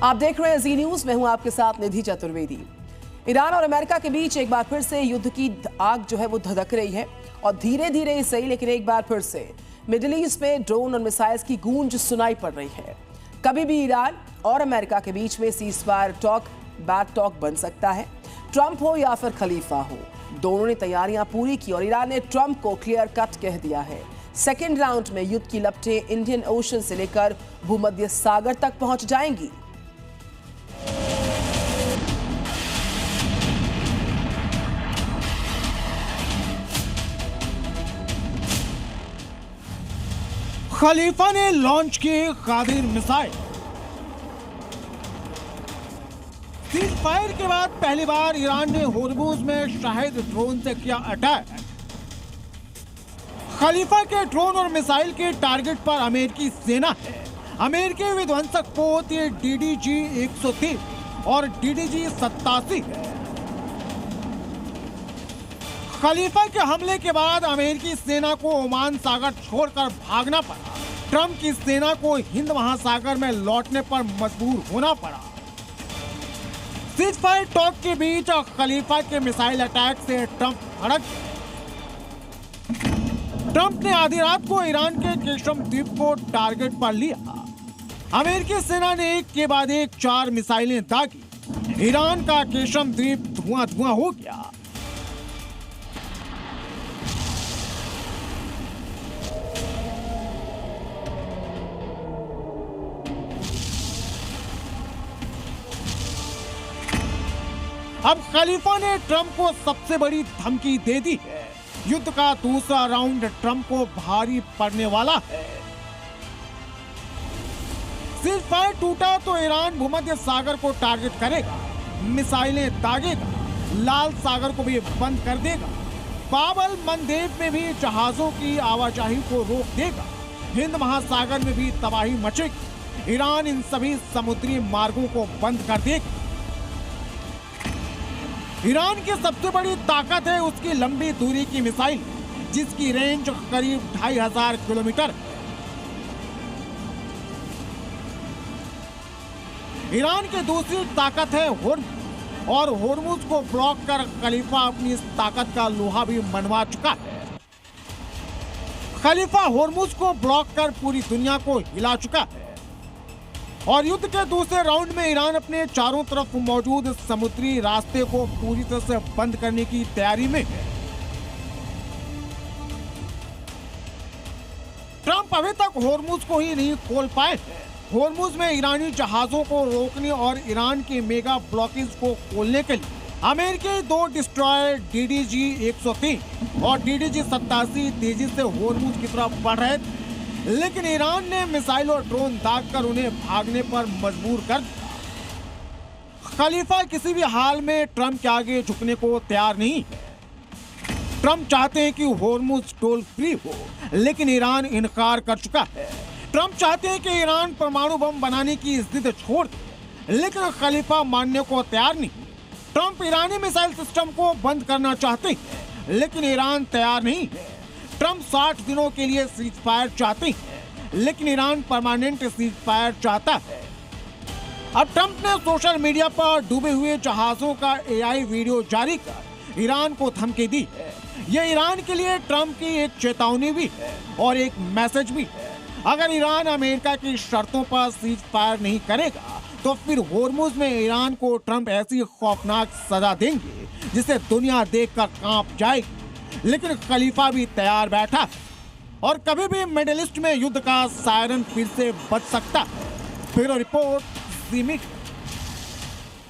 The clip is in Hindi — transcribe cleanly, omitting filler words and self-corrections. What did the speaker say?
आप देख रहे हैं जी न्यूज। मैं हूं आपके साथ निधि चतुर्वेदी। ईरान और अमेरिका के बीच एक बार फिर से युद्ध की आग जो है वो धधक रही है और धीरे धीरे ही सही, लेकिन एक बार फिर से मिडिल ईस्ट में ड्रोन और मिसाइल्स की गूंज सुनाई पड़ रही है। कभी भी ईरान और अमेरिका के बीच में सीजफायर टॉक बैड टॉक बन सकता है। ट्रंप हो या फिर खलीफा हो, दोनों ने तैयारियां पूरी की और ईरान ने ट्रंप को क्लियर कट कह दिया है। सेकेंड राउंड में युद्ध की लपटें इंडियन ओशन से लेकर भूमध्य सागर तक पहुंच जाएंगी। खलीफा ने लॉन्च किए कादिर मिसाइल। सीजफायर के बाद पहली बार ईरान ने होर्मुज में शाहिद ड्रोन से किया अटैक। खलीफा के ड्रोन और मिसाइल के टारगेट पर अमेरिकी सेना है। अमेरिकी विध्वंसक पोत ये DDG-103 और DDG-87 है। खलीफा के हमले के बाद अमेरिकी सेना को ओमान सागर छोड़कर भागना पड़ा। ट्रंप की सेना को हिंद महासागर में लौटने पर मजबूर होना पड़ा। सीजफायर टॉक के बीच खलीफा के मिसाइल अटैक से ट्रंप भड़क गए। ट्रंप ने आधी रात को ईरान के केशम द्वीप को टारगेट पर लिया। अमेरिकी सेना ने एक के बाद एक 4 मिसाइलें दागी। ईरान का केशम द्वीप धुआं धुआं हो गया। अब खलीफा ने ट्रंप को सबसे बड़ी धमकी दे दी है। युद्ध का दूसरा राउंड ट्रंप को भारी पड़ने वाला है। सीजफायर टूटा तो ईरान भूमध्य सागर को टारगेट करेगा, मिसाइलें दागेगा, लाल सागर को भी बंद कर देगा, बाबल मंदेब में भी जहाजों की आवाजाही को रोक देगा, हिंद महासागर में भी तबाही मचेगी। ईरान इन सभी समुद्री मार्गों को बंद कर देगा। ईरान की सबसे बड़ी ताकत है उसकी लंबी दूरी की मिसाइल, जिसकी रेंज करीब 2500 किलोमीटर है। ईरान की दूसरी ताकत है होर्मुज, और होर्मुज को ब्लॉक कर खलीफा अपनी इस ताकत का लोहा भी मनवा चुका है। खलीफा होर्मुज को ब्लॉक कर पूरी दुनिया को हिला चुका है। और युद्ध के दूसरे राउंड में ईरान अपने चारों तरफ मौजूद समुद्री रास्ते को पूरी तरह से बंद करने की तैयारी में है। ट्रंप अभी तक होर्मुज को ही नहीं खोल पाए हैं। होर्मुज में ईरानी जहाजों को रोकने और ईरान के मेगा ब्लॉकेज को खोलने के लिए अमेरिकी 2 डिस्ट्रॉयर DDG-103 और DDG-87 तेजी से होर्मुज की तरफ बढ़ रहे थे, लेकिन ईरान ने मिसाइल और ड्रोन दागकर उन्हें भागने पर मजबूर कर दिया। खलीफा किसी भी हाल में ट्रंप के आगे झुकने को तैयार नहीं है। ट्रंप चाहते हैं कि होर्मुज टोल फ्री हो, लेकिन ईरान इनकार कर चुका है। ट्रंप चाहते हैं कि ईरान परमाणु बम बनाने की जिद छोड़ दे, लेकिन खलीफा मानने को तैयार नहीं। ट्रंप ईरानी मिसाइल सिस्टम को बंद करना चाहते हैं, लेकिन ईरान तैयार नहीं है। ट्रंप 60 दिनों के लिए सीजफायर चाहते हैं, लेकिन ईरान परमानेंट सीजफायर चाहता है। अब ट्रंप ने सोशल मीडिया पर डूबे हुए जहाजों का AI वीडियो जारी कर ईरान को धमकी दी है। यह ईरान के लिए ट्रंप की एक चेतावनी भी है और एक मैसेज भी है। अगर ईरान अमेरिका की शर्तों पर सीजफायर नहीं करेगा तो फिर होर्मुज में ईरान को ट्रंप ऐसी खौफनाक सजा देंगे जिसे दुनिया देखकर कांप जाएगी। लेकिन खलीफा भी तैयार बैठा है और कभी भी मिडिल ईस्ट में युद्ध का सायरन फिर से बज सकता है। ब्यूरो रिपोर्ट, जी मीडिया।